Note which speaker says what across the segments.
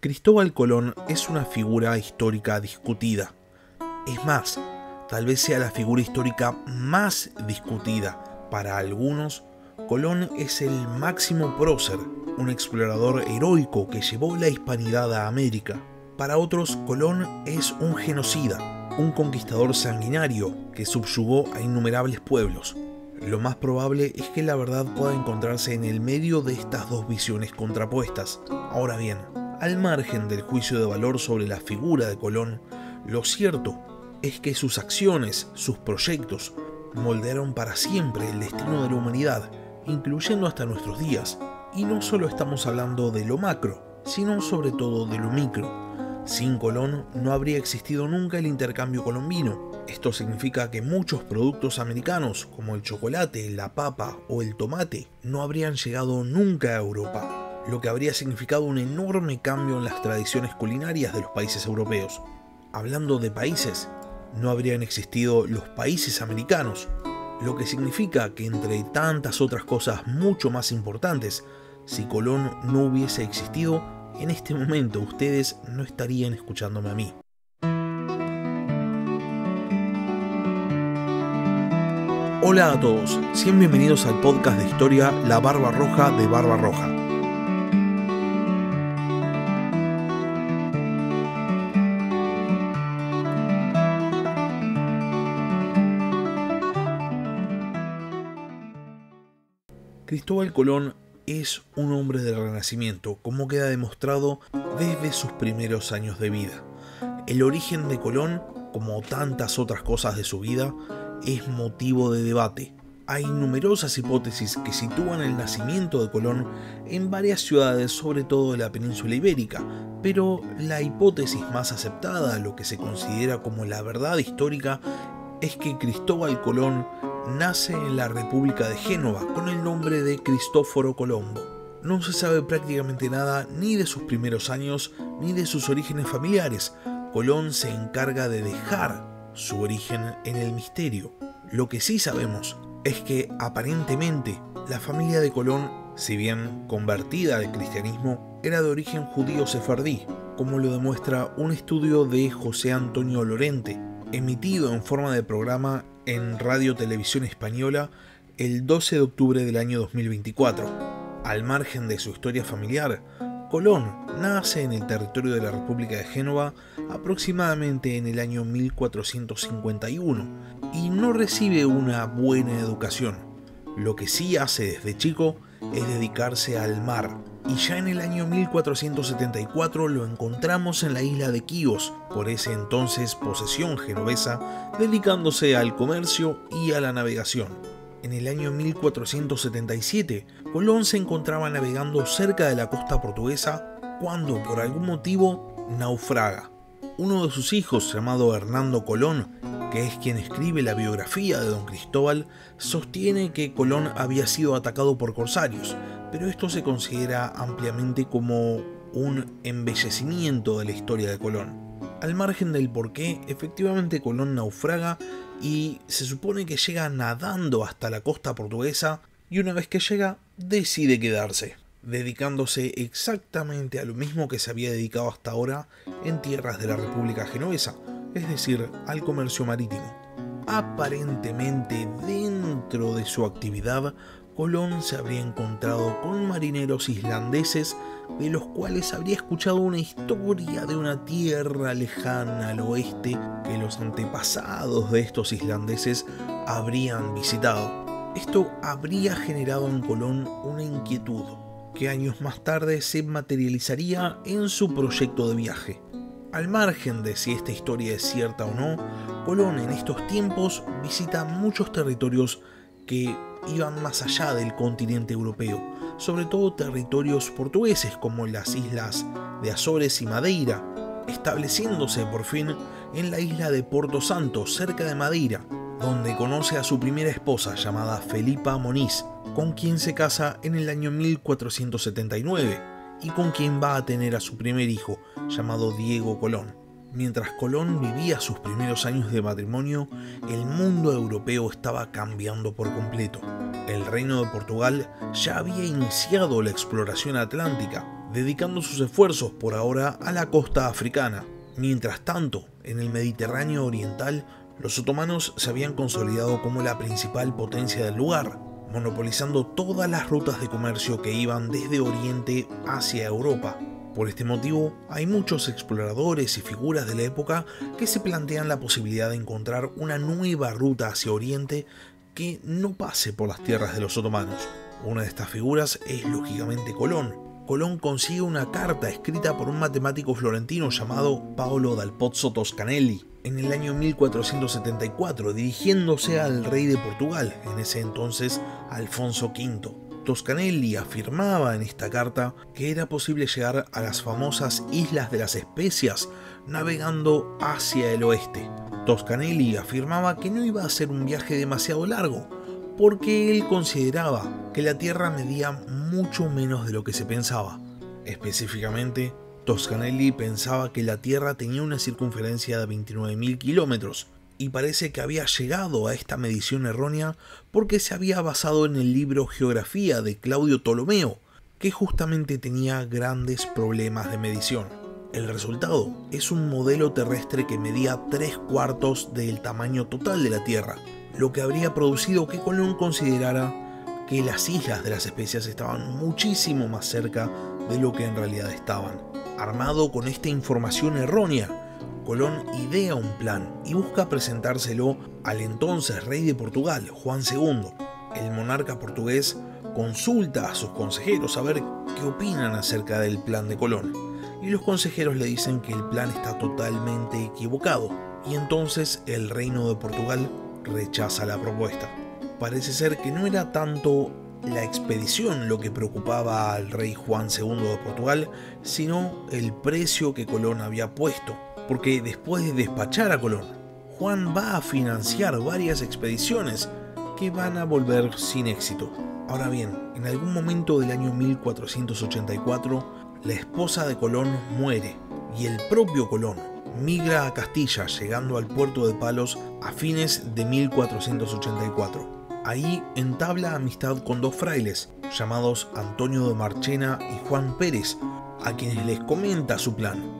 Speaker 1: Cristóbal Colón es una figura histórica discutida. Es más, tal vez sea la figura histórica más discutida. Para algunos, Colón es el máximo prócer, un explorador heroico que llevó la hispanidad a América. Para otros, Colón es un genocida, un conquistador sanguinario que subyugó a innumerables pueblos. Lo más probable es que la verdad pueda encontrarse en el medio de estas dos visiones contrapuestas. Ahora bien, al margen del juicio de valor sobre la figura de Colón, lo cierto es que sus acciones, sus proyectos, moldearon para siempre el destino de la humanidad, incluyendo hasta nuestros días. Y no solo estamos hablando de lo macro, sino sobre todo de lo micro. Sin Colón no habría existido nunca el intercambio colombino. Esto significa que muchos productos americanos, como el chocolate, la papa o el tomate, no habrían llegado nunca a Europa, lo que habría significado un enorme cambio en las tradiciones culinarias de los países europeos. Hablando de países, no habrían existido los países americanos, lo que significa que entre tantas otras cosas mucho más importantes, si Colón no hubiese existido, en este momento ustedes no estarían escuchándome a mí. Hola a todos, sean bienvenidos al podcast de historia La Barba Roja de Barba Roja. Cristóbal Colón es un hombre del Renacimiento, como queda demostrado desde sus primeros años de vida. El origen de Colón, como tantas otras cosas de su vida, es motivo de debate. Hay numerosas hipótesis que sitúan el nacimiento de Colón en varias ciudades, sobre todo de la península ibérica, pero la hipótesis más aceptada, lo que se considera como la verdad histórica, es que Cristóbal Colón nace en la República de Génova con el nombre de Cristóforo Colombo. No se sabe prácticamente nada ni de sus primeros años ni de sus orígenes familiares. Colón se encarga de dejar su origen en el misterio. Lo que sí sabemos es que aparentemente la familia de Colón, si bien convertida al cristianismo, era de origen judío sefardí, como lo demuestra un estudio de José Antonio Lorente, emitido en forma de programa en Radio Televisión Española el 12 de octubre del año 2024. Al margen de su historia familiar, Colón nace en el territorio de la República de Génova aproximadamente en el año 1451 y no recibe una buena educación. Lo que sí hace desde chico es dedicarse al mar, y ya en el año 1474 lo encontramos en la isla de Quíos, por ese entonces posesión genovesa, dedicándose al comercio y a la navegación. En el año 1477, Colón se encontraba navegando cerca de la costa portuguesa cuando, por algún motivo, naufraga. Uno de sus hijos, llamado Hernando Colón, que es quien escribe la biografía de don Cristóbal, sostiene que Colón había sido atacado por corsarios, pero esto se considera ampliamente como un embellecimiento de la historia de Colón. Al margen del porqué, efectivamente Colón naufraga y se supone que llega nadando hasta la costa portuguesa, y una vez que llega decide quedarse, dedicándose exactamente a lo mismo que se había dedicado hasta ahora en tierras de la República Genovesa, es decir, al comercio marítimo. Aparentemente, dentro de su actividad, Colón se habría encontrado con marineros islandeses de los cuales habría escuchado una historia de una tierra lejana al oeste que los antepasados de estos islandeses habrían visitado. Esto habría generado en Colón una inquietud que años más tarde se materializaría en su proyecto de viaje. Al margen de si esta historia es cierta o no, Colón en estos tiempos visita muchos territorios que iban más allá del continente europeo, sobre todo territorios portugueses como las islas de Azores y Madeira, estableciéndose por fin en la isla de Porto Santo, cerca de Madeira, donde conoce a su primera esposa llamada Felipa Moniz, con quien se casa en el año 1479 y con quien va a tener a su primer hijo, llamado Diego Colón. Mientras Colón vivía sus primeros años de matrimonio, el mundo europeo estaba cambiando por completo. El Reino de Portugal ya había iniciado la exploración atlántica, dedicando sus esfuerzos por ahora a la costa africana. Mientras tanto, en el Mediterráneo oriental, los otomanos se habían consolidado como la principal potencia del lugar, monopolizando todas las rutas de comercio que iban desde Oriente hacia Europa. Por este motivo, hay muchos exploradores y figuras de la época que se plantean la posibilidad de encontrar una nueva ruta hacia Oriente que no pase por las tierras de los otomanos. Una de estas figuras es lógicamente Colón. Colón consigue una carta escrita por un matemático florentino llamado Paolo dal Pozzo Toscanelli en el año 1474, dirigiéndose al rey de Portugal, en ese entonces Alfonso V. Toscanelli afirmaba en esta carta que era posible llegar a las famosas Islas de las Especias navegando hacia el oeste. Toscanelli afirmaba que no iba a ser un viaje demasiado largo, porque él consideraba que la Tierra medía mucho menos de lo que se pensaba. Específicamente, Toscanelli pensaba que la Tierra tenía una circunferencia de 29.000 kilómetros, y parece que había llegado a esta medición errónea porque se había basado en el libro Geografía de Claudio Ptolomeo, que justamente tenía grandes problemas de medición. El resultado es un modelo terrestre que medía 3/4 del tamaño total de la Tierra, lo que habría producido que Colón considerara que las Islas de las Especias estaban muchísimo más cerca de lo que en realidad estaban. Armado con esta información errónea, Colón idea un plan y busca presentárselo al entonces rey de Portugal, Juan II. El monarca portugués consulta a sus consejeros a ver qué opinan acerca del plan de Colón, y los consejeros le dicen que el plan está totalmente equivocado, y entonces el reino de Portugal rechaza la propuesta. Parece ser que no era tanto la expedición lo que preocupaba al rey Juan II de Portugal, sino el precio que Colón había puesto, porque después de despachar a Colón, Juan va a financiar varias expediciones que van a volver sin éxito. Ahora bien, en algún momento del año 1484, la esposa de Colón muere y el propio Colón migra a Castilla, llegando al puerto de Palos a fines de 1484. Ahí entabla amistad con dos frailes, llamados Antonio de Marchena y Juan Pérez, a quienes les comenta su plan.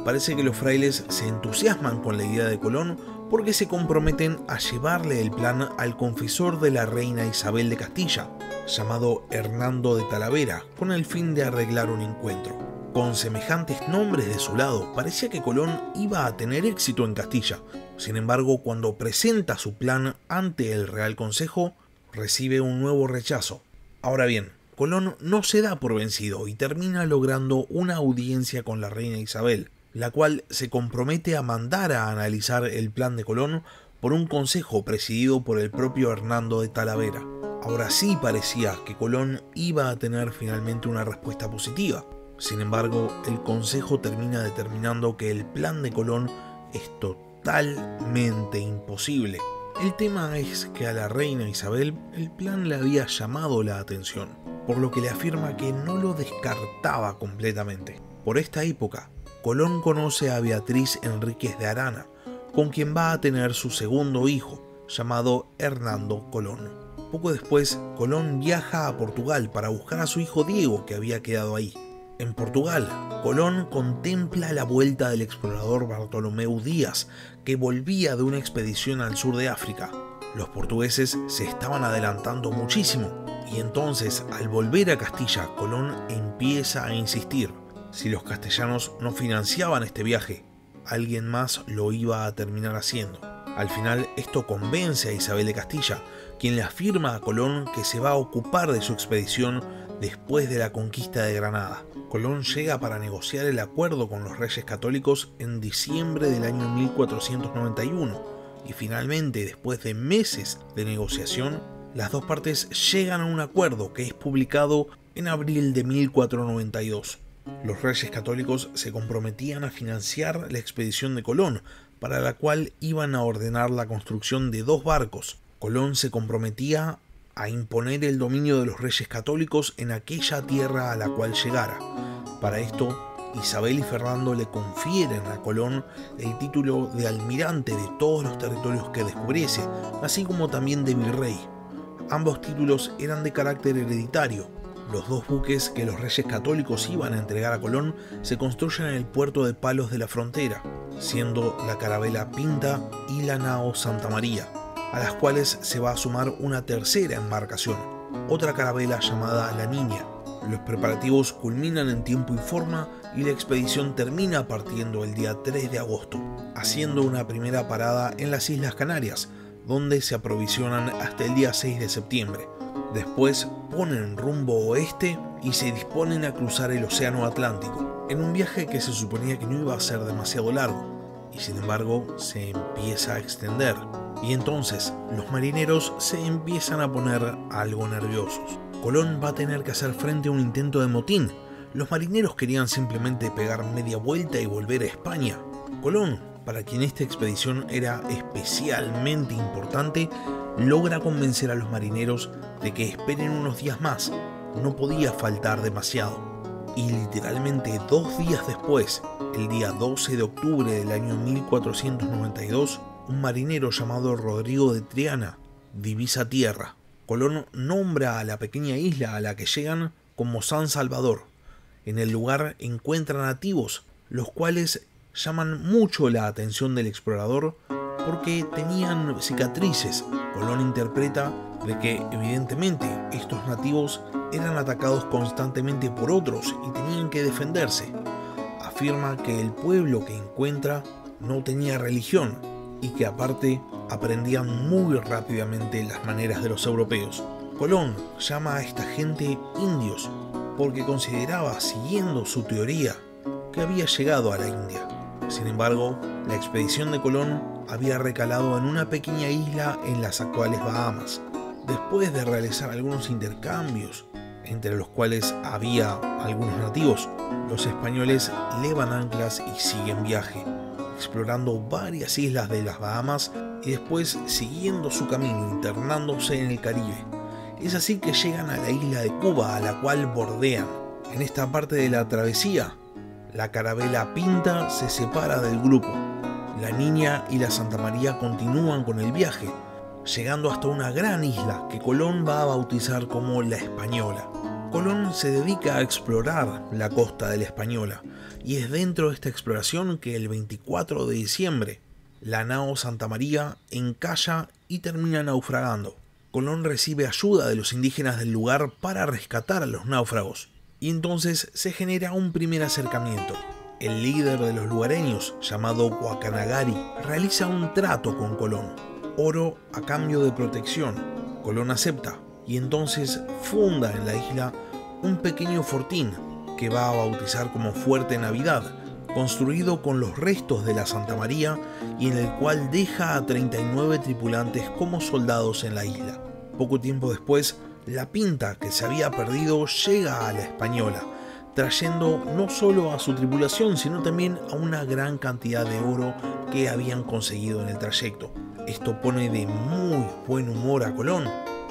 Speaker 1: Parece que los frailes se entusiasman con la idea de Colón porque se comprometen a llevarle el plan al confesor de la reina Isabel de Castilla, llamado Hernando de Talavera, con el fin de arreglar un encuentro. Con semejantes nombres de su lado, parecía que Colón iba a tener éxito en Castilla. Sin embargo, cuando presenta su plan ante el Real Consejo, recibe un nuevo rechazo. Ahora bien, Colón no se da por vencido y termina logrando una audiencia con la reina Isabel, la cual se compromete a mandar a analizar el plan de Colón por un consejo presidido por el propio Hernando de Talavera. Ahora sí parecía que Colón iba a tener finalmente una respuesta positiva. Sin embargo, el consejo termina determinando que el plan de Colón es totalmente imposible. El tema es que a la reina Isabel el plan le había llamado la atención, por lo que le afirma que no lo descartaba completamente. Por esta época, Colón conoce a Beatriz Enríquez de Arana, con quien va a tener su segundo hijo, llamado Hernando Colón. Poco después, Colón viaja a Portugal para buscar a su hijo Diego, que había quedado ahí. En Portugal, Colón contempla la vuelta del explorador Bartolomeu Díaz, que volvía de una expedición al sur de África. Los portugueses se estaban adelantando muchísimo, y entonces, al volver a Castilla, Colón empieza a insistir. Si los castellanos no financiaban este viaje, alguien más lo iba a terminar haciendo. Al final, esto convence a Isabel de Castilla, quien le afirma a Colón que se va a ocupar de su expedición después de la conquista de Granada. Colón llega para negociar el acuerdo con los reyes católicos en diciembre del año 1491, y finalmente, después de meses de negociación, las dos partes llegan a un acuerdo que es publicado en abril de 1492. Los reyes católicos se comprometían a financiar la expedición de Colón, para la cual iban a ordenar la construcción de 2 barcos. Colón se comprometía a imponer el dominio de los reyes católicos en aquella tierra a la cual llegara. Para esto, Isabel y Fernando le confieren a Colón el título de almirante de todos los territorios que descubriese, así como también de virrey. Ambos títulos eran de carácter hereditario, Los dos buques que los reyes católicos iban a entregar a Colón se construyen en el puerto de Palos de la Frontera, siendo la carabela Pinta y la nao Santa María, a las cuales se va a sumar una tercera embarcación, otra carabela llamada La Niña. Los preparativos culminan en tiempo y forma y la expedición termina partiendo el día 3 de agosto, haciendo una primera parada en las Islas Canarias, donde se aprovisionan hasta el día 6 de septiembre. Después ponen rumbo oeste y se disponen a cruzar el Océano Atlántico, en un viaje que se suponía que no iba a ser demasiado largo, y sin embargo se empieza a extender. Y entonces los marineros se empiezan a poner algo nerviosos. Colón va a tener que hacer frente a un intento de motín. Los marineros querían simplemente pegar media vuelta y volver a España. Colón, para quien esta expedición era especialmente importante, logra convencer a los marineros de que esperen unos días más. No podía faltar demasiado. Y literalmente 2 días después, el día 12 de octubre del año 1492, un marinero llamado Rodrigo de Triana divisa tierra. Colón nombra a la pequeña isla a la que llegan como San Salvador. En el lugar encuentran nativos, los cuales llaman mucho la atención del explorador porque tenían cicatrices. Colón interpreta de que evidentemente estos nativos eran atacados constantemente por otros y tenían que defenderse. Afirma que el pueblo que encuentra no tenía religión y que aparte aprendían muy rápidamente las maneras de los europeos. Colón llama a esta gente indios porque consideraba, siguiendo su teoría, que había llegado a la India. Sin embargo, la expedición de Colón había recalado en una pequeña isla en las actuales Bahamas. Después de realizar algunos intercambios, entre los cuales había algunos nativos, los españoles levan anclas y siguen viaje, explorando varias islas de las Bahamas y después siguiendo su camino, internándose en el Caribe. Es así que llegan a la isla de Cuba, a la cual bordean. En esta parte de la travesía, la carabela Pinta se separa del grupo. La Niña y la Santa María continúan con el viaje, llegando hasta una gran isla que Colón va a bautizar como La Española. Colón se dedica a explorar la costa de La Española, y es dentro de esta exploración que el 24 de diciembre la nao Santa María encalla y termina naufragando. Colón recibe ayuda de los indígenas del lugar para rescatar a los náufragos, y entonces se genera un primer acercamiento. El líder de los lugareños, llamado Guacanagari, realiza un trato con Colón: oro a cambio de protección. Colón acepta y entonces funda en la isla un pequeño fortín que va a bautizar como Fuerte Navidad, construido con los restos de la Santa María y en el cual deja a 39 tripulantes como soldados en la isla. Poco tiempo después, la Pinta, que se había perdido, llega a La Española, trayendo no solo a su tripulación, sino también a una gran cantidad de oro que habían conseguido en el trayecto. Esto pone de muy buen humor a Colón,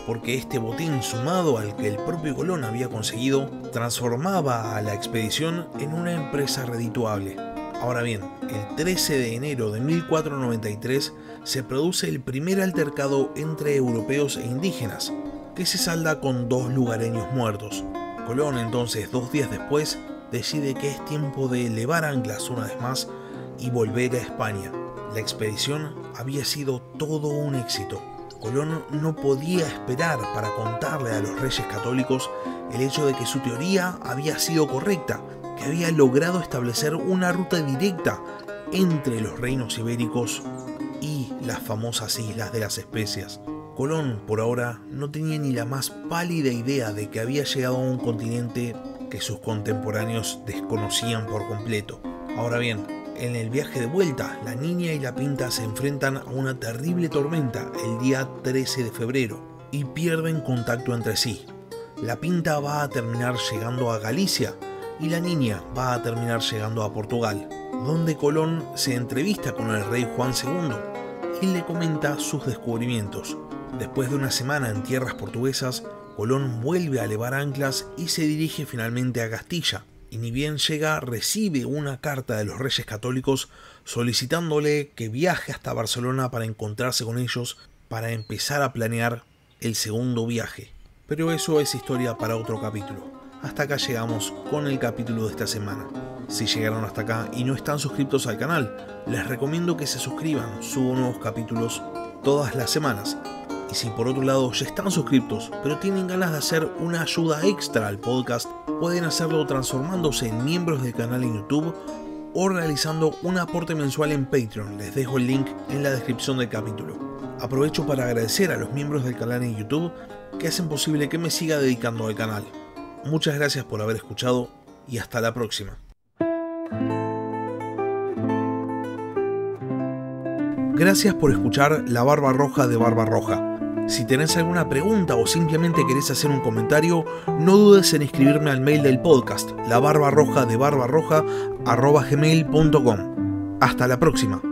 Speaker 1: porque este botín, sumado al que el propio Colón había conseguido, transformaba a la expedición en una empresa redituable. Ahora bien, el 13 de enero de 1493 se produce el primer altercado entre europeos e indígenas, que se salda con 2 lugareños muertos. Colón entonces, 2 días después, decide que es tiempo de elevar anclas una vez más y volver a España. La expedición había sido todo un éxito. Colón no podía esperar para contarle a los reyes católicos el hecho de que su teoría había sido correcta, que había logrado establecer una ruta directa entre los reinos ibéricos y las famosas Islas de las Especias. Colón, por ahora, no tenía ni la más pálida idea de que había llegado a un continente que sus contemporáneos desconocían por completo. Ahora bien, en el viaje de vuelta, la Niña y la Pinta se enfrentan a una terrible tormenta el día 13 de febrero y pierden contacto entre sí. La Pinta va a terminar llegando a Galicia y la Niña va a terminar llegando a Portugal, donde Colón se entrevista con el rey Juan II y le comenta sus descubrimientos. Después de una semana en tierras portuguesas, Colón vuelve a levar anclas y se dirige finalmente a Castilla. Y ni bien llega, recibe una carta de los Reyes Católicos solicitándole que viaje hasta Barcelona para encontrarse con ellos para empezar a planear el segundo viaje. Pero eso es historia para otro capítulo. Hasta acá llegamos con el capítulo de esta semana. Si llegaron hasta acá y no están suscritos al canal, les recomiendo que se suscriban, subo nuevos capítulos todas las semanas. Y si por otro lado ya están suscritos, pero tienen ganas de hacer una ayuda extra al podcast, pueden hacerlo transformándose en miembros del canal en YouTube o realizando un aporte mensual en Patreon. Les dejo el link en la descripción del capítulo. Aprovecho para agradecer a los miembros del canal en YouTube que hacen posible que me siga dedicando al canal. Muchas gracias por haber escuchado y hasta la próxima. Gracias por escuchar La Barba Roja de Barbarroja. Si tenés alguna pregunta o simplemente querés hacer un comentario, no dudes en escribirme al mail del podcast, labarbarrojadebarbarroja@gmail.com. Hasta la próxima.